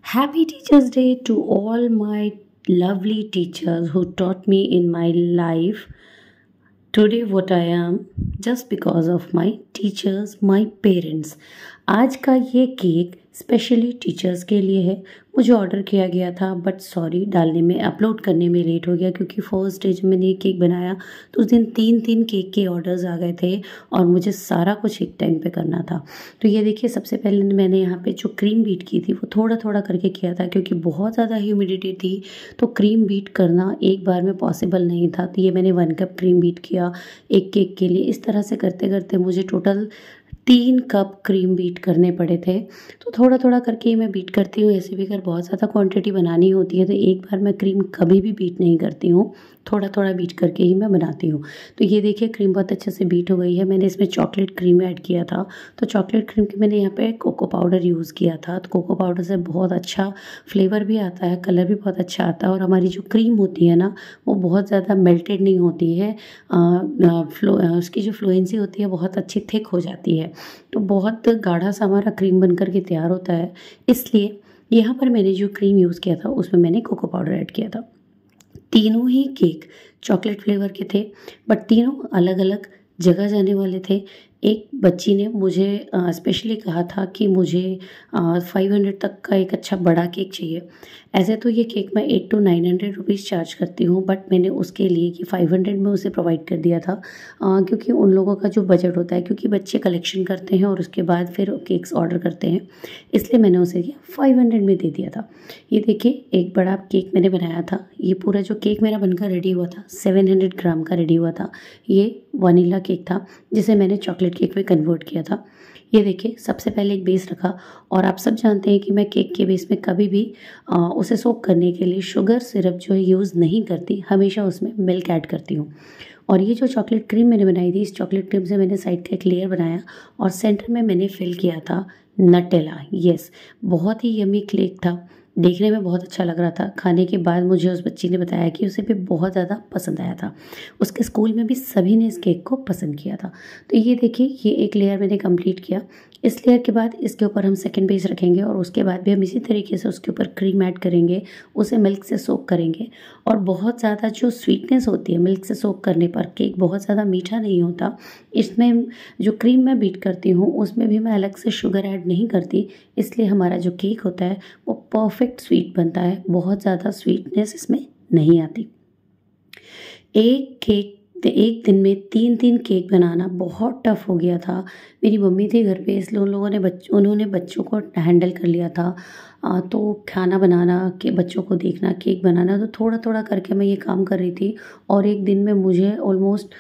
Happy Teachers Day to all my lovely teachers who taught me in my life today what I am just because of my teachers, my parents. आज का ये cake specially teachers के लिए है। मुझे order किया गया था बट सॉरी डालने में अपलोड करने में लेट हो गया क्योंकि फर्स्ट डे जब मैंने ये केक बनाया तो उस दिन तीन केक के ऑर्डर्स आ गए थे और मुझे सारा कुछ एक टाइम पे करना था। तो ये देखिए सबसे पहले मैंने यहाँ पे जो क्रीम बीट की थी वो थोड़ा थोड़ा करके किया था क्योंकि बहुत ज़्यादा ह्यूमिडिटी थी तो क्रीम बीट करना एक बार में पॉसिबल नहीं था। तो ये मैंने 1 कप क्रीम बीट किया एक केक के लिए। इस तरह से करते करते मुझे टोटल 3 कप क्रीम बीट करने पड़े थे। तो थोड़ा थोड़ा करके ही मैं बीट करती हूँ। ऐसे भी अगर बहुत ज़्यादा क्वांटिटी बनानी होती है तो एक बार मैं क्रीम कभी भी बीट नहीं करती हूँ, थोड़ा थोड़ा बीट करके ही मैं बनाती हूँ। तो ये देखिए क्रीम बहुत अच्छे से बीट हो गई है। मैंने इसमें चॉकलेट क्रीम ऐड किया था तो चॉकलेट क्रीम के मैंने यहाँ पे कोको पाउडर यूज़ किया था। तो कोको पाउडर से बहुत अच्छा फ्लेवर भी आता है, कलर भी बहुत अच्छा आता है और हमारी जो क्रीम होती है ना वो बहुत ज़्यादा मेल्टेड नहीं होती है। उसकी जो फ्लुएंसी होती है बहुत अच्छी थिक हो जाती है। तो बहुत गाढ़ा सा हमारा क्रीम बनकर के तैयार होता है। इसलिए यहाँ पर मैंने जो क्रीम यूज़ किया था उसमें मैंने कोको पाउडर ऐड किया था। तीनों ही केक चॉकलेट फ्लेवर के थे बट तीनों अलग अलग जगह जाने वाले थे। एक बच्ची ने मुझे स्पेशली कहा था कि मुझे 500 तक का एक अच्छा बड़ा केक चाहिए। ऐसे तो ये केक मैं 800 to 900 रुपीज़ चार्ज करती हूँ बट मैंने उसके लिए कि 500 में उसे प्रोवाइड कर दिया था क्योंकि उन लोगों का जो बजट होता है, क्योंकि बच्चे कलेक्शन करते हैं और उसके बाद फिर केक्स ऑर्डर करते हैं, इसलिए मैंने उसे 500 में दे दिया था। ये देखिए एक बड़ा केक मैंने बनाया था। ये पूरा जो केक मेरा बनकर रेडी हुआ था 700 ग्राम का रेडी हुआ था। ये वनीला केक था जिसे मैंने चॉकलेट केक में कन्वर्ट किया था। ये देखिए सबसे पहले एक बेस रखा और आप सब जानते हैं कि मैं केक के बेस में कभी भी उसे सोक करने के लिए शुगर सिरप जो है यूज़ नहीं करती, हमेशा उसमें मिल्क ऐड करती हूँ। और ये जो चॉकलेट क्रीम मैंने बनाई थी, इस चॉकलेट क्रीम से मैंने साइड का एक लेयर बनाया और सेंटर में मैंने फिल किया था नटेला। यस, बहुत ही यमी केक था, देखने में बहुत अच्छा लग रहा था। खाने के बाद मुझे उस बच्ची ने बताया कि उसे भी बहुत ज़्यादा पसंद आया था। उसके स्कूल में भी सभी ने इस केक को पसंद किया था। तो ये देखिए ये एक लेयर मैंने कंप्लीट किया। इस लेयर के बाद इसके ऊपर हम सेकंड बेस रखेंगे और उसके बाद भी हम इसी तरीके से उसके ऊपर क्रीम ऐड करेंगे, उसे मिल्क से सोक करेंगे। और बहुत ज़्यादा जो स्वीटनेस होती है मिल्क से सोक करने पर, केक बहुत ज़्यादा मीठा नहीं होता। इसमें जो क्रीम मैं बीट करती हूँ उसमें भी मैं अलग से शुगर ऐड नहीं करती, इसलिए हमारा जो केक होता है वो परफेक्ट स्वीट बनता है। बहुत ज़्यादा स्वीटनेस इसमें नहीं आती। एक दिन में 3 केक बनाना बहुत टफ हो गया था। मेरी मम्मी थी घर पे, इसलिए उन्होंने बच्चों को हैंडल कर लिया था। तो खाना बनाना, के बच्चों को देखना, केक बनाना, तो थोड़ा थोड़ा करके मैं ये काम कर रही थी। और एक दिन में मुझे ऑलमोस्ट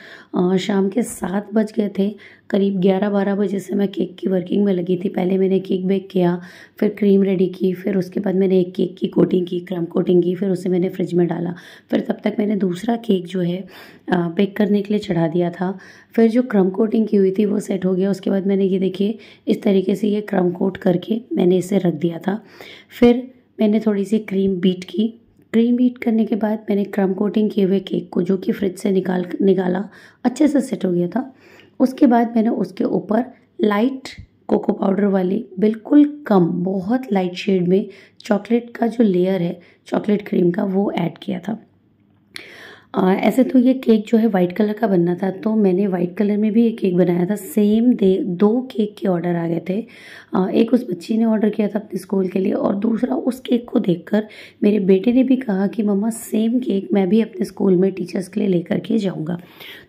शाम के 7 बज गए थे। करीब 11-12 बजे से मैं केक की वर्किंग में लगी थी। पहले मैंने केक बेक किया, फिर क्रीम रेडी की, फिर उसके बाद मैंने एक केक की कोटिंग की, क्रम कोटिंग की, फिर उसे मैंने फ्रिज में डाला। फिर तब तक मैंने दूसरा केक जो है बेक करने के लिए चढ़ा दिया था। फिर जो क्रम कोटिंग की हुई थी वो सेट हो गया। उसके बाद मैंने ये देखिए इस तरीके से ये क्रम कोट करके मैंने इसे रख दिया था। फिर मैंने थोड़ी सी क्रीम बीट की। क्रीम बीट करने के बाद मैंने क्रम कोटिंग किए हुए केक को, जो कि फ्रिज से निकाला, अच्छे से सेट हो गया था। उसके बाद मैंने उसके ऊपर लाइट कोको पाउडर वाली बिल्कुल कम, बहुत लाइट शेड में चॉकलेट का जो लेयर है चॉकलेट क्रीम का वो ऐड किया था। ऐसे तो ये केक जो है वाइट कलर का बनना था, तो मैंने वाइट कलर में भी एक केक बनाया था। सेम डे 2 केक के ऑर्डर आ गए थे। एक उस बच्ची ने ऑर्डर किया था अपने स्कूल के लिए और दूसरा उस केक को देखकर मेरे बेटे ने भी कहा कि मम्मा सेम केक मैं भी अपने स्कूल में टीचर्स के लिए लेकर के जाऊँगा।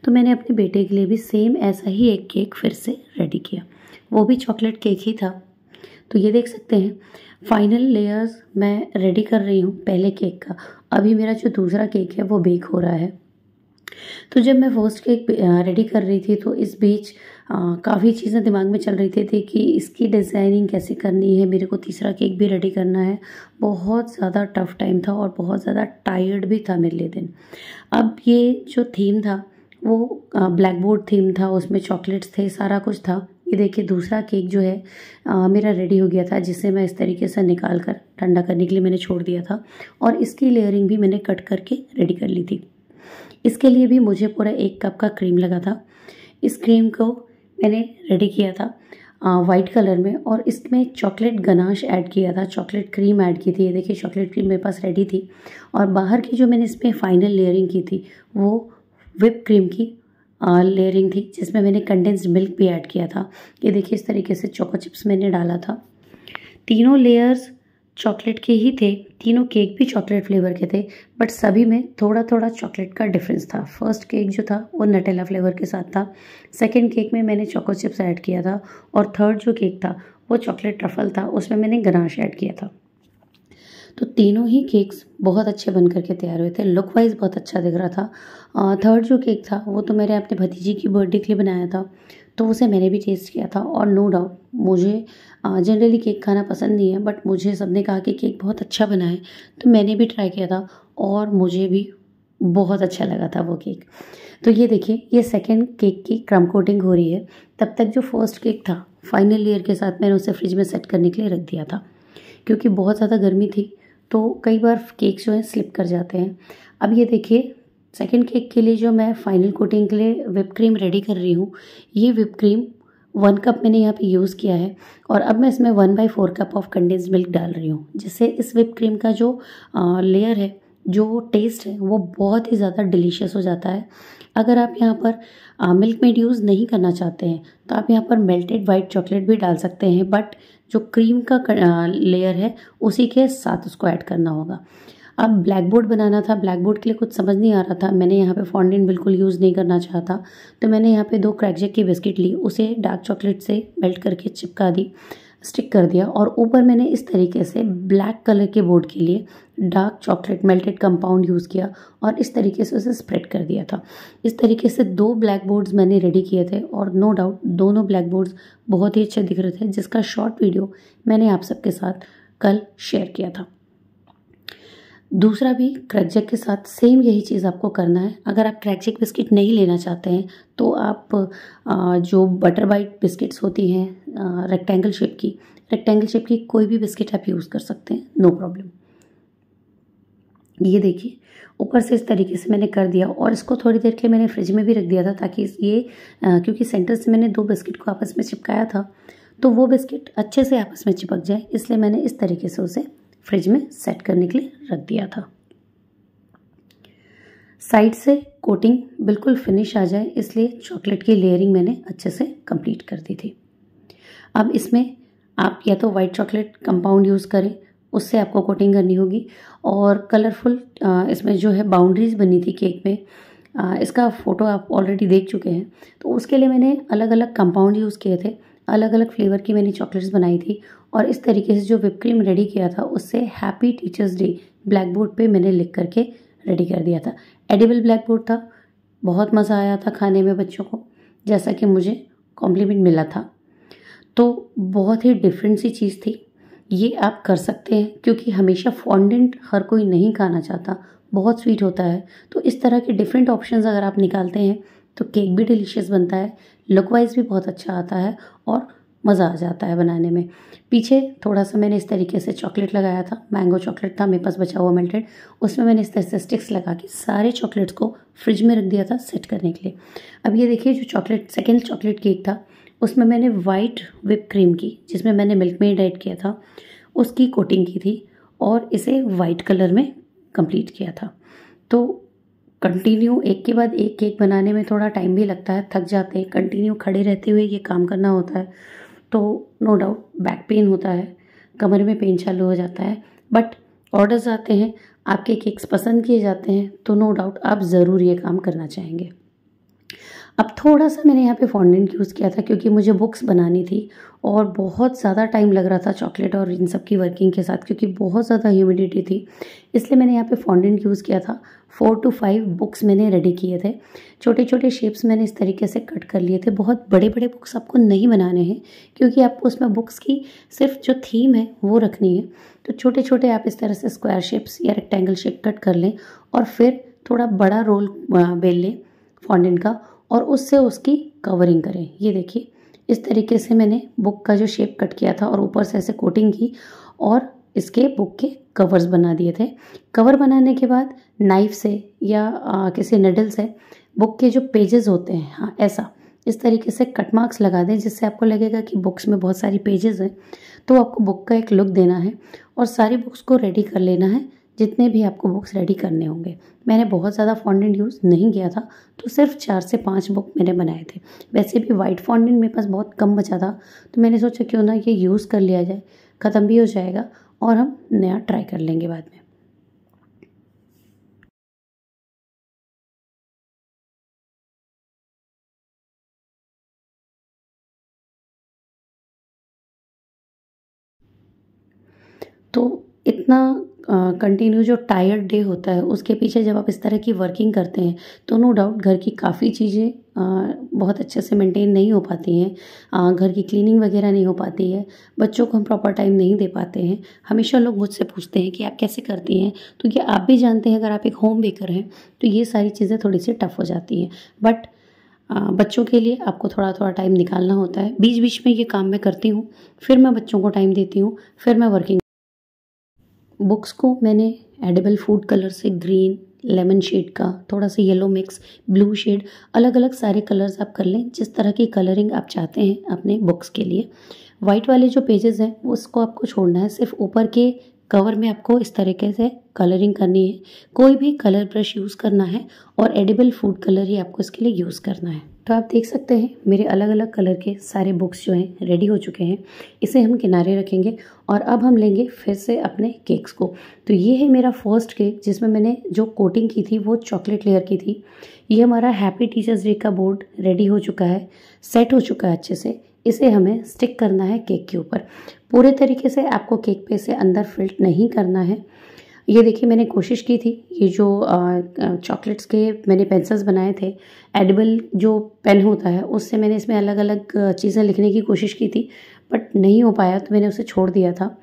तो मैंने अपने बेटे के लिए भी सेम ऐसा ही एक केक फिर से रेडी किया, वो भी चॉकलेट केक ही था। तो ये देख सकते हैं फाइनल लेयर्स मैं रेडी कर रही हूँ पहले केक का। अभी मेरा जो दूसरा केक है वो बेक हो रहा है। तो जब मैं फर्स्ट केक रेडी कर रही थी तो इस बीच काफ़ी चीज़ें दिमाग में चल रही थी कि इसकी डिज़ाइनिंग कैसे करनी है, मेरे को तीसरा केक भी रेडी करना है। बहुत ज़्यादा टफ टाइम था और बहुत ज़्यादा टायर्ड भी था मेरे लिए दिन। अब ये जो थीम था वो ब्लैक बोर्ड थीम था, उसमें चॉकलेट्स थे, सारा कुछ था। ये देखिए दूसरा केक जो है मेरा रेडी हो गया था, जिसे मैं इस तरीके से निकाल कर ठंडा करने के लिए मैंने छोड़ दिया था और इसकी लेयरिंग भी मैंने कट करके रेडी कर ली थी। इसके लिए भी मुझे पूरा 1 कप का क्रीम लगा था। इस क्रीम को मैंने रेडी किया था। वाइट कलर में, और इसमें चॉकलेट गनाश ऐड किया था, चॉकलेट क्रीम ऐड की थी। ये देखिए चॉकलेट क्रीम मेरे पास रेडी थी। और बाहर की जो मैंने इसमें फाइनल लेयरिंग की थी वो whipped क्रीम की लेयरिंग थी, जिसमें मैंने कंडेंस्ड मिल्क भी ऐड किया था। ये देखिए इस तरीके से चोको चिप्स मैंने डाला था। तीनों लेयर्स चॉकलेट के ही थे, तीनों केक भी चॉकलेट फ्लेवर के थे, बट सभी में थोड़ा थोड़ा चॉकलेट का डिफरेंस था। फर्स्ट केक जो था वो नटेला फ्लेवर के साथ था, सेकंड केक में मैंने चोको चिप्स ऐड किया था, और थर्ड जो केक था वो चॉकलेट ट्रफल था, उसमें मैंने गनाश ऐड किया था। तो तीनों ही केक्स बहुत अच्छे बन करके तैयार हुए थे, लुक वाइज बहुत अच्छा दिख रहा था। थर्ड जो केक था वो तो मैंने अपने भतीजी की बर्थडे के लिए बनाया था, तो उसे मैंने भी टेस्ट किया था। और नो डाउट मुझे जनरली केक खाना पसंद नहीं है, बट मुझे सबने कहा कि केक बहुत अच्छा बना है, तो मैंने भी ट्राई किया था और मुझे भी बहुत अच्छा लगा था वो केक। तो ये देखिए ये सेकेंड केक की क्रम कोटिंग हो रही है। तब तक जो फर्स्ट केक था फाइनल लेयर के साथ मैंने उसे फ्रिज में सेट करने के लिए रख दिया था, क्योंकि बहुत ज़्यादा गर्मी थी तो कई बार केक जो है स्लिप कर जाते हैं। अब ये देखिए सेकंड केक के लिए जो मैं फाइनल कोटिंग के लिए whipped क्रीम रेडी कर रही हूँ, ये whipped क्रीम 1 कप मैंने यहाँ पे यूज़ किया है, और अब मैं इसमें 1/4 कप ऑफ कंडेंस्ड मिल्क डाल रही हूँ, जिससे इस whipped क्रीम का जो लेयर है, जो टेस्ट है, वो बहुत ही ज़्यादा डिलीशियस हो जाता है। अगर आप यहाँ पर मिल्क मेड यूज़ नहीं करना चाहते हैं तो आप यहाँ पर मेल्टेड वाइट चॉकलेट भी डाल सकते हैं, बट जो क्रीम का लेयर है उसी के साथ उसको ऐड करना होगा। अब ब्लैक बोर्ड बनाना था, ब्लैक बोर्ड के लिए कुछ समझ नहीं आ रहा था, मैंने यहाँ पे फॉन्डेंट बिल्कुल यूज़ नहीं करना चाहता, तो मैंने यहाँ पे 2 क्रैकजैक की बिस्किट ली, उसे डार्क चॉकलेट से मेल्ट करके चिपका दी, स्टिक कर दिया, और ऊपर मैंने इस तरीके से ब्लैक कलर के बोर्ड के लिए dark chocolate melted compound use किया और इस तरीके से उसे स्प्रेड कर दिया था। इस तरीके से 2 ब्लैक बोर्ड्स मैंने रेडी किए थे, और नो डाउट दोनों ब्लैक बोर्ड्स बहुत ही अच्छे दिख रहे थे, जिसका शॉर्ट वीडियो मैंने आप सबके साथ कल शेयर किया था। दूसरा भी क्रैकजैक के साथ सेम यही चीज़ आपको करना है। अगर आप क्रैकजैक बिस्किट नहीं लेना चाहते हैं तो आप जो बटर बाइट बिस्किट्स होती हैं रेक्टेंगल शेप की कोई भी बिस्किट आप यूज़ कर सकते हैं, नो प्रॉब्लम। ये देखिए ऊपर से इस तरीके से मैंने कर दिया, और इसको थोड़ी देर के लिए मैंने फ्रिज में भी रख दिया था, ताकि ये क्योंकि सेंटर से मैंने 2 बिस्किट को आपस में चिपकाया था तो वो बिस्किट अच्छे से आपस में चिपक जाए, इसलिए मैंने इस तरीके से उसे फ्रिज में सेट करने के लिए रख दिया था। साइड से कोटिंग बिल्कुल फिनिश आ जाए इसलिए चॉकलेट की लेयरिंग मैंने अच्छे से कंप्लीट कर दी थी। अब इसमें आप या तो वाइट चॉकलेट कंपाउंड यूज़ करें, उससे आपको कोटिंग करनी होगी, और कलरफुल इसमें जो है बाउंड्रीज बनी थी केक में, इसका फ़ोटो आप ऑलरेडी देख चुके हैं। तो उसके लिए मैंने अलग अलग कंपाउंड यूज़ किए थे, अलग अलग फ्लेवर की मैंने चॉकलेट्स बनाई थी, और इस तरीके से जो whipped क्रीम रेडी किया था उससे happy teachers day black board पे मैंने लिख करके रेडी कर दिया था। एडिबल ब्लैक बोर्ड था, बहुत मज़ा आया था खाने में बच्चों को, जैसा कि मुझे कॉम्प्लीमेंट मिला था। तो बहुत ही डिफरेंट सी चीज़ थी, ये आप कर सकते हैं, क्योंकि हमेशा फॉन्डेंट हर कोई नहीं खाना चाहता, बहुत स्वीट होता है। तो इस तरह के डिफरेंट ऑप्शंस अगर आप निकालते हैं तो केक भी डिलीशियस बनता है, लुक वाइज भी बहुत अच्छा आता है, और मज़ा आ जाता है बनाने में। पीछे थोड़ा सा मैंने इस तरीके से चॉकलेट लगाया था, मैंगो चॉकलेट था मेरे पास बचा हुआ मेल्टेड, उसमें मैंने इस तरह से स्टिक्स लगा के सारे चॉकलेट्स को फ्रिज में रख दिया था सेट करने के लिए। अब ये देखिए जो सेकेंड चॉकलेट केक था उसमें मैंने वाइट whipped क्रीम की, जिसमें मैंने मिल्क मेड ऐड किया था, उसकी कोटिंग की थी, और इसे वाइट कलर में कंप्लीट किया था। तो कंटिन्यू एक के बाद एक केक बनाने में थोड़ा टाइम भी लगता है, थक जाते हैं, कंटिन्यू खड़े रहते हुए ये काम करना होता है, तो नो डाउट बैक पेन होता है, कमर में पेन चालू हो जाता है, बट ऑर्डर्स आते हैं, आपके केक्स पसंद किए जाते हैं, तो नो डाउट आप ज़रूर ये काम करना चाहेंगे। अब थोड़ा सा मैंने यहाँ पे फॉन्डेंट यूज़ किया था, क्योंकि मुझे बुक्स बनानी थी और बहुत ज़्यादा टाइम लग रहा था चॉकलेट और इन सब की वर्किंग के साथ, क्योंकि बहुत ज़्यादा ह्यूमिडिटी थी, इसलिए मैंने यहाँ पे फॉन्डेंट यूज़ किया था। 4 to 5 बुक्स मैंने रेडी किए थे, छोटे छोटे शेप्स मैंने इस तरीके से कट कर लिए थे। बहुत बड़े बड़े बुक्स आपको नहीं बनाने हैं, क्योंकि आपको उसमें बुक्स की सिर्फ जो थीम है वो रखनी है। तो छोटे छोटे आप इस तरह से स्क्वायर शेप्स या रेक्टेंगल शेप कट कर लें, और फिर थोड़ा बड़ा रोल बेल लें फॉन्डेंट का, और उससे उसकी कवरिंग करें। ये देखिए इस तरीके से मैंने बुक का जो शेप कट किया था और ऊपर से ऐसे कोटिंग की, और इसके बुक के कवर्स बना दिए थे। कवर बनाने के बाद नाइफ से या किसी निडल से बुक के जो पेजेस होते हैं, हाँ ऐसा इस तरीके से कट मार्क्स लगा दें, जिससे आपको लगेगा कि बुक्स में बहुत सारी पेजेस हैं। तो आपको बुक का एक लुक देना है और सारी बुक्स को रेडी कर लेना है, जितने भी आपको बुक्स रेडी करने होंगे। मैंने बहुत ज़्यादा फॉन्डेंट यूज़ नहीं किया था, तो सिर्फ 4 से 5 बुक मैंने बनाए थे। वैसे भी वाइट फॉन्डेंट मेरे पास बहुत कम बचा था, तो मैंने सोचा क्यों ना ये यूज़ कर लिया जाए, ख़त्म भी हो जाएगा और हम नया ट्राई कर लेंगे बाद में। तो इतना कंटिन्यू जो टायर्ड डे होता है, उसके पीछे जब आप इस तरह की वर्किंग करते हैं, तो नो डाउट घर की काफ़ी चीज़ें बहुत अच्छे से मेंटेन नहीं हो पाती हैं। घर की क्लीनिंग वगैरह नहीं हो पाती है, बच्चों को हम प्रॉपर टाइम नहीं दे पाते हैं। हमेशा लोग मुझसे पूछते हैं कि आप कैसे करती हैं, तो ये आप भी जानते हैं, अगर आप एक होम बेकर हैं तो ये सारी चीज़ें थोड़ी सी टफ हो जाती हैं। बट बच्चों के लिए आपको थोड़ा थोड़ा टाइम निकालना होता है। बीच बीच में ये काम मैं करती हूँ, फिर मैं बच्चों को टाइम देती हूँ, फिर मैं वर्किंग। बुक्स को मैंने एडिबल फूड कलर से ग्रीन, लेमन शेड का, थोड़ा सा येलो मिक्स, ब्लू शेड, अलग अलग सारे कलर्स आप कर लें जिस तरह की कलरिंग आप चाहते हैं अपने बुक्स के लिए। वाइट वाले जो पेजेस हैं उसको आपको छोड़ना है, सिर्फ ऊपर के कवर में आपको इस तरीके से कलरिंग करनी है। कोई भी कलर ब्रश यूज़ करना है और एडिबल फूड कलर ही आपको इसके लिए यूज़ करना है। तो आप देख सकते हैं मेरे अलग अलग कलर के सारे बुक्स जो हैं रेडी हो चुके हैं। इसे हम किनारे रखेंगे और अब हम लेंगे फिर से अपने केक्स को। तो ये है मेरा फर्स्ट केक, जिसमें मैंने जो कोटिंग की थी वो चॉकलेट लेयर की थी। ये हमारा हैप्पी टीचर्स डे का बोर्ड रेडी हो चुका है, सेट हो चुका है अच्छे से। इसे हमें स्टिक करना है केक के ऊपर। पूरे तरीके से आपको केक पे इसे अंदर फिल्ट नहीं करना है। ये देखिए मैंने कोशिश की थी, ये जो चॉकलेट्स के मैंने पेंसिल्स बनाए थे, एडिबल जो पेन होता है उससे मैंने इसमें अलग अलग चीज़ें लिखने की कोशिश की थी, बट नहीं हो पाया तो मैंने उसे छोड़ दिया था।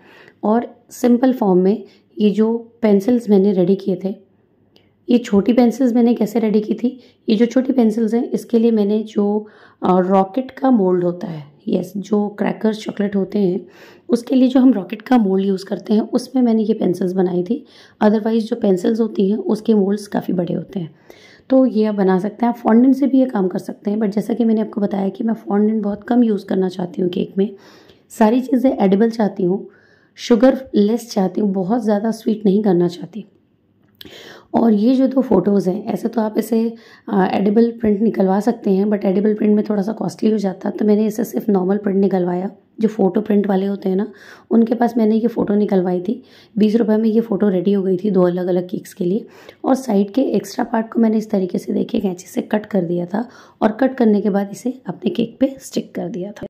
और सिंपल फॉर्म में ये जो पेंसिल्स मैंने रेडी किए थे, ये छोटी पेंसिल्स मैंने कैसे रेडी की थी, ये जो छोटी पेंसिल्स हैं इसके लिए मैंने जो रॉकेट का मोल्ड होता है, यस, जो क्रैकर्स चॉकलेट होते हैं उसके लिए जो हम रॉकेट का मोल्ड यूज़ करते हैं, उसमें मैंने ये पेंसिल्स बनाई थी। अदरवाइज़ जो पेंसिल्स होती हैं उसके मोल्ड्स काफ़ी बड़े होते हैं। तो ये आप बना सकते हैं। आप फॉन्डेंट से भी ये काम कर सकते हैं, बट जैसा कि मैंने आपको बताया कि मैं फॉन्डेंट बहुत कम यूज़ करना चाहती हूँ केक में। सारी चीज़ें एडिबल चाहती हूँ, शुगर लेस चाहती हूँ, बहुत ज़्यादा स्वीट नहीं करना चाहती। और ये जो 2 फ़ोटोज़ हैं, ऐसे तो आप इसे एडिबल प्रिंट निकलवा सकते हैं, बट एडिबल प्रिंट में थोड़ा सा कॉस्टली हो जाता, तो मैंने इसे सिर्फ नॉर्मल प्रिंट निकलवाया। जो फ़ोटो प्रिंट वाले होते हैं ना, उनके पास मैंने ये फ़ोटो निकलवाई थी। 20 रुपये में ये फ़ोटो रेडी हो गई थी 2 अलग अलग केक्स के लिए। और साइड के एक्स्ट्रा पार्ट को मैंने इस तरीके से देखिए कैंची से कट कर दिया था, और कट करने के बाद इसे अपने केक पे स्टिक कर दिया था।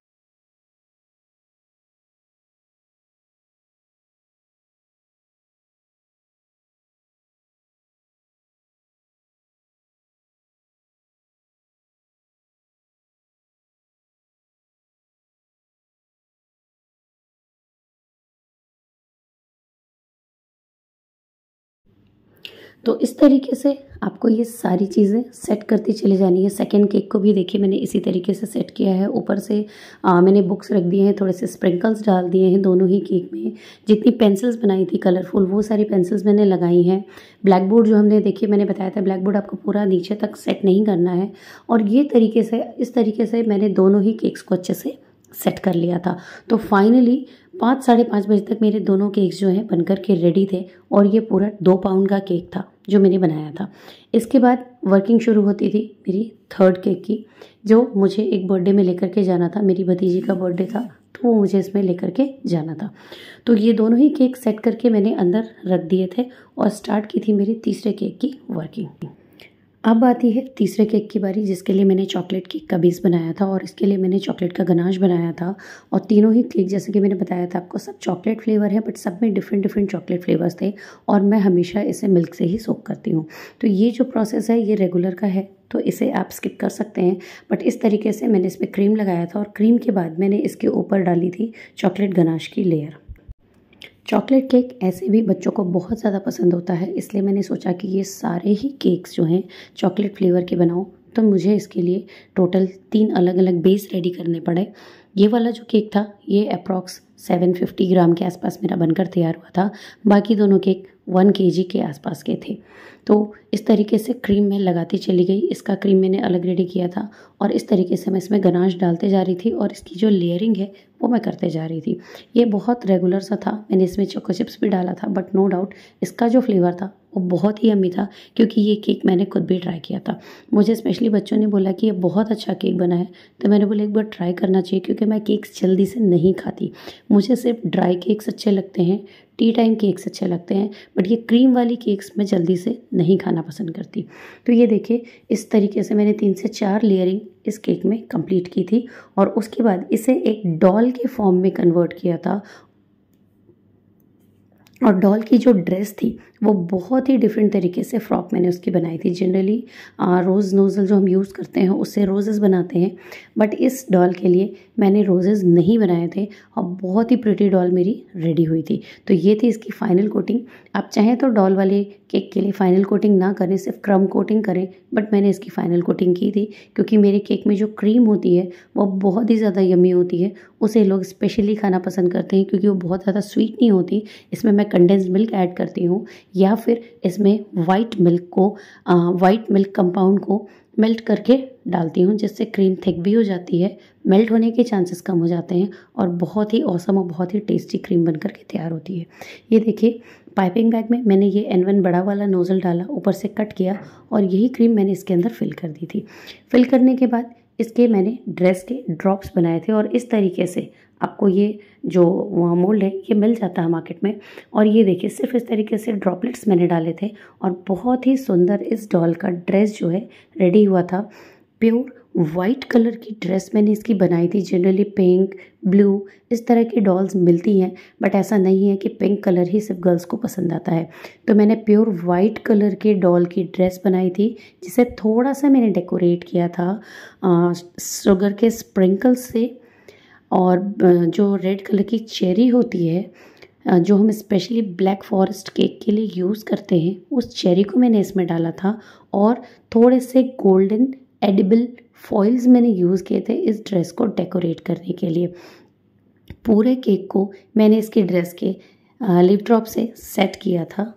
तो इस तरीके से आपको ये सारी चीज़ें सेट करती चली जानी है। सेकंड केक को भी देखिए मैंने इसी तरीके से सेट किया है। ऊपर से मैंने बुक्स रख दिए हैं, थोड़े से स्प्रिंकल्स डाल दिए हैं दोनों ही केक में। जितनी पेंसिल्स बनाई थी कलरफुल, वो सारी पेंसिल्स मैंने लगाई हैं। ब्लैक बोर्ड जो हमने देखिए मैंने बताया था, ब्लैक बोर्ड आपको पूरा नीचे तक सेट नहीं करना है। और ये तरीके से, इस तरीके से मैंने दोनों ही केक्स को अच्छे से सेट कर लिया था। तो फाइनली 5 साढ़े 5 बजे तक मेरे दोनों केक्स जो हैं बनकर के रेडी थे, और ये पूरा 2 पाउंड का केक था जो मैंने बनाया था। इसके बाद वर्किंग शुरू होती थी मेरी थर्ड केक की, जो मुझे एक बर्थडे में लेकर के जाना था। मेरी भतीजी का बर्थडे था, तो वो मुझे इसमें लेकर के जाना था। तो ये दोनों ही केक सेट करके मैंने अंदर रख दिए थे और स्टार्ट की थी मेरी तीसरे केक की वर्किंग। अब आती है तीसरे केक की बारी, जिसके लिए मैंने चॉकलेट केक का बेस बनाया था, और इसके लिए मैंने चॉकलेट का गनाश बनाया था। और तीनों ही केक, जैसे कि मैंने बताया था आपको, सब चॉकलेट फ्लेवर है, बट सब में डिफरेंट डिफरेंट चॉकलेट फ्लेवर्स थे, और मैं हमेशा इसे मिल्क से ही सोक करती हूँ। तो ये जो प्रोसेस है ये रेगुलर का है, तो इसे आप स्किप कर सकते हैं। बट इस तरीके से मैंने इसमें क्रीम लगाया था, और क्रीम के बाद मैंने इसके ऊपर डाली थी चॉकलेट गनाश की लेयर। चॉकलेट केक ऐसे भी बच्चों को बहुत ज़्यादा पसंद होता है, इसलिए मैंने सोचा कि ये सारे ही केक्स जो हैं चॉकलेट फ्लेवर के बनाऊं। तो मुझे इसके लिए टोटल 3 अलग अलग बेस रेडी करने पड़े। ये वाला जो केक था ये अप्रॉक्स 750 ग्राम के आसपास मेरा बनकर तैयार हुआ था। बाकी दोनों केक 1 kg के आसपास के थे। तो इस तरीके से क्रीम मैं लगाती चली गई। इसका क्रीम मैंने अलग रेडी किया था और इस तरीके से मैं इसमें गनाश डालते जा रही थी और इसकी जो लेयरिंग है वो मैं करते जा रही थी। ये बहुत रेगुलर सा था। मैंने इसमें चोको चिप्स भी डाला था, बट नो डाउट इसका जो फ्लेवर था वो बहुत ही यम्मी था, क्योंकि ये केक मैंने खुद भी ट्राई किया था। मुझे स्पेशली बच्चों ने बोला कि ये बहुत अच्छा केक बना है, तो मैंने बोला एक बार ट्राई करना चाहिए, क्योंकि मैं केक्स जल्दी से नहीं खाती। मुझे सिर्फ ड्राई केक्स अच्छे लगते हैं, टी टाइम केक्स अच्छे लगते हैं, बट ये क्रीम वाली केक्स मैं जल्दी से नहीं खाना पसंद करती। तो ये देखिए, इस तरीके से मैंने 3 से 4 लेयरिंग इस केक में कंप्लीट की थी और उसके बाद इसे एक डॉल के फॉर्म में कन्वर्ट किया था। और डॉल की जो ड्रेस थी वो बहुत ही डिफरेंट तरीके से फ्रॉक मैंने उसकी बनाई थी। जनरली रोज़ नोज़ल जो हम यूज़ करते हैं उससे रोजेस बनाते हैं, बट इस डॉल के लिए मैंने रोजेस नहीं बनाए थे और बहुत ही प्रिटी डॉल मेरी रेडी हुई थी। तो ये थी इसकी फाइनल कोटिंग। आप चाहें तो डॉल वाले केक के लिए फाइनल कोटिंग ना करें, सिर्फ क्रम कोटिंग करें, बट मैंने इसकी फाइनल कोटिंग की थी, क्योंकि मेरे केक में जो क्रीम होती है वो बहुत ही ज़्यादा यम्मी होती है। उसे लोग स्पेशली खाना पसंद करते हैं क्योंकि वो बहुत ज़्यादा स्वीट नहीं होती। इसमें मैं कंडेंस्ड मिल्क ऐड करती हूँ या फिर इसमें वाइट मिल्क कंपाउंड को मेल्ट करके डालती हूँ, जिससे क्रीम थिक भी हो जाती है, मेल्ट होने के चांसेस कम हो जाते हैं और बहुत ही औसम और बहुत ही टेस्टी क्रीम बन करके तैयार होती है। ये देखिए, पाइपिंग बैग में मैंने ये N1 बड़ा वाला नोज़ल डाला, ऊपर से कट किया और यही क्रीम मैंने इसके अंदर फिल कर दी थी। फिल करने के बाद इसके मैंने ड्रेस के ड्रॉप्स बनाए थे और इस तरीके से आपको ये जो मोल्ड है ये मिल जाता है मार्केट में। और ये देखिए, सिर्फ इस तरीके से ड्रॉपलेट्स मैंने डाले थे और बहुत ही सुंदर इस डॉल का ड्रेस जो है रेडी हुआ था। प्योर वाइट कलर की ड्रेस मैंने इसकी बनाई थी। जनरली पिंक, ब्लू इस तरह की डॉल्स मिलती हैं, बट ऐसा नहीं है कि पिंक कलर ही सिर्फ गर्ल्स को पसंद आता है। तो मैंने प्योर वाइट कलर के डॉल की ड्रेस बनाई थी, जिसे थोड़ा सा मैंने डेकोरेट किया था शुगर के स्प्रिंकल्स से। और जो रेड कलर की चेरी होती है, जो हम स्पेशली ब्लैक फॉरेस्ट केक के लिए यूज़ करते हैं, उस चेरी को मैंने इसमें डाला था। और थोड़े से गोल्डन एडिबल फॉइल्स मैंने यूज़ किए थे इस ड्रेस को डेकोरेट करने के लिए। पूरे केक को मैंने इसकी ड्रेस के लिप ड्रॉप से सेट किया था।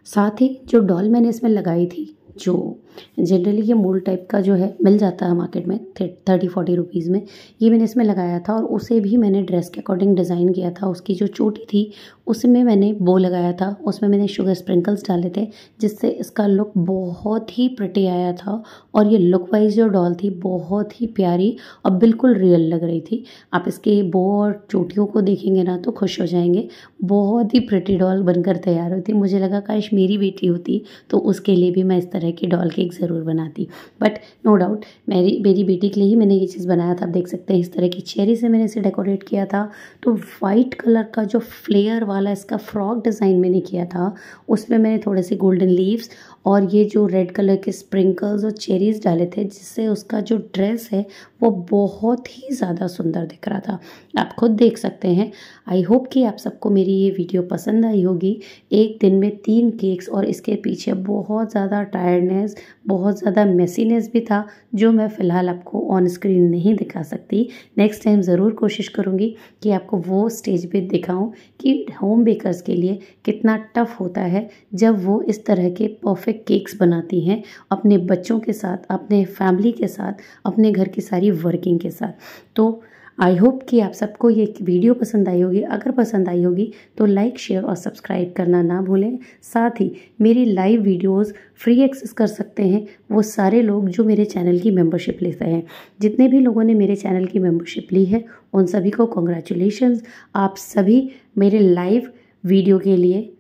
साथ ही जो डॉल मैंने इसमें लगाई थी, जो जनरली ये मोल्ड टाइप का जो है मिल जाता है मार्केट में 30-40 रुपीज़ में, ये मैंने इसमें लगाया था और उसे भी मैंने ड्रेस के अकॉर्डिंग डिज़ाइन किया था। उसकी जो चोटी थी उसमें मैंने बो लगाया था, उसमें मैंने शुगर स्प्रिंकल्स डाले थे, जिससे इसका लुक बहुत ही प्रिटी आया था। और ये लुक वाइज जो डॉल थी बहुत ही प्यारी और बिल्कुल रियल लग रही थी। आप इसके बो और चोटियों को देखेंगे ना तो खुश हो जाएंगे। बहुत ही प्रिटी डॉल बनकर तैयार हुई थी। मुझे लगा काश मेरी बेटी होती तो उसके लिए भी मैं इस तरह की डॉल केक ज़रूर बनाती, बट नो डाउट मेरी बेटी के लिए ही मैंने ये चीज़ बनाया था। आप देख सकते हैं इस तरह की चेरी से मैंने इसे डेकोरेट किया था। तो वाइट कलर का जो फ्लेयर वाला इसका फ्रॉक डिज़ाइन मैंने किया था, उसमें मैंने थोड़े से गोल्डन लीव्स और ये जो रेड कलर के स्प्रिंकल्स और चेरीज़ डाले थे, जिससे उसका जो ड्रेस है वो बहुत ही ज़्यादा सुंदर दिख रहा था। आप खुद देख सकते हैं। आई होप कि आप सबको मेरी ये वीडियो पसंद आई होगी। एक दिन में 3 केक्स और इसके पीछे बहुत ज़्यादा टायर्डनेस, बहुत ज़्यादा मेसीनेस भी था, जो मैं फ़िलहाल आपको ऑन स्क्रीन नहीं दिखा सकती। नेक्स्ट टाइम ज़रूर कोशिश करूँगी कि आपको वो स्टेज पे दिखाऊं कि होम बेकर्स के लिए कितना टफ़ होता है जब वो इस तरह के परफेक्ट केक्स बनाती हैं अपने बच्चों के साथ, अपने फैमिली के साथ, अपने घर की सारी वर्किंग के साथ। तो आई होप कि आप सबको ये वीडियो पसंद आई होगी। अगर पसंद आई होगी तो लाइक, शेयर और सब्सक्राइब करना ना भूलें। साथ ही मेरी लाइव वीडियोस फ्री एक्सेस कर सकते हैं वो सारे लोग जो मेरे चैनल की मेंबरशिप लेते हैं। जितने भी लोगों ने मेरे चैनल की मेंबरशिप ली है उन सभी को कॉन्ग्रेचुलेशंस। आप सभी मेरे लाइव वीडियो के लिए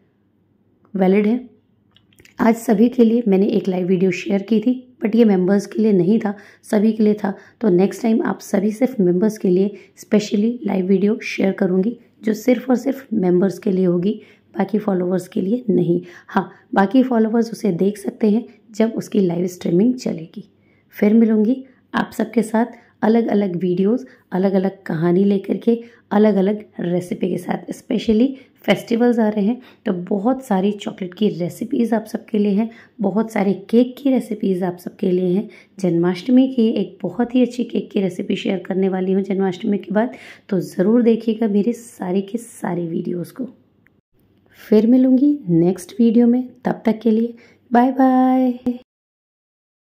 वैलिड हैं। आज सभी के लिए मैंने एक लाइव वीडियो शेयर की थी, बट ये मेंबर्स के लिए नहीं था, सभी के लिए था। तो नेक्स्ट टाइम आप सभी सिर्फ मेंबर्स के लिए स्पेशली लाइव वीडियो शेयर करूँगी, जो सिर्फ और सिर्फ मेंबर्स के लिए होगी, बाकी फॉलोवर्स के लिए नहीं। हाँ, बाकी फॉलोवर्स उसे देख सकते हैं जब उसकी लाइव स्ट्रीमिंग चलेगी। फिर मिलूँगी आप सबके साथ अलग अलग वीडियोस, अलग अलग कहानी लेकर के, अलग अलग रेसिपी के साथ। स्पेशली फेस्टिवल्स आ रहे हैं तो बहुत सारी चॉकलेट की रेसिपीज़ आप सबके लिए हैं, बहुत सारे केक की रेसिपीज़ आप सबके लिए हैं। जन्माष्टमी की एक बहुत ही अच्छी केक की रेसिपी शेयर करने वाली हूँ जन्माष्टमी के बाद, तो ज़रूर देखिएगा मेरे सारे के सारे वीडियोज़ को। फिर मिलूंगी नेक्स्ट वीडियो में, तब तक के लिए बाय बाय।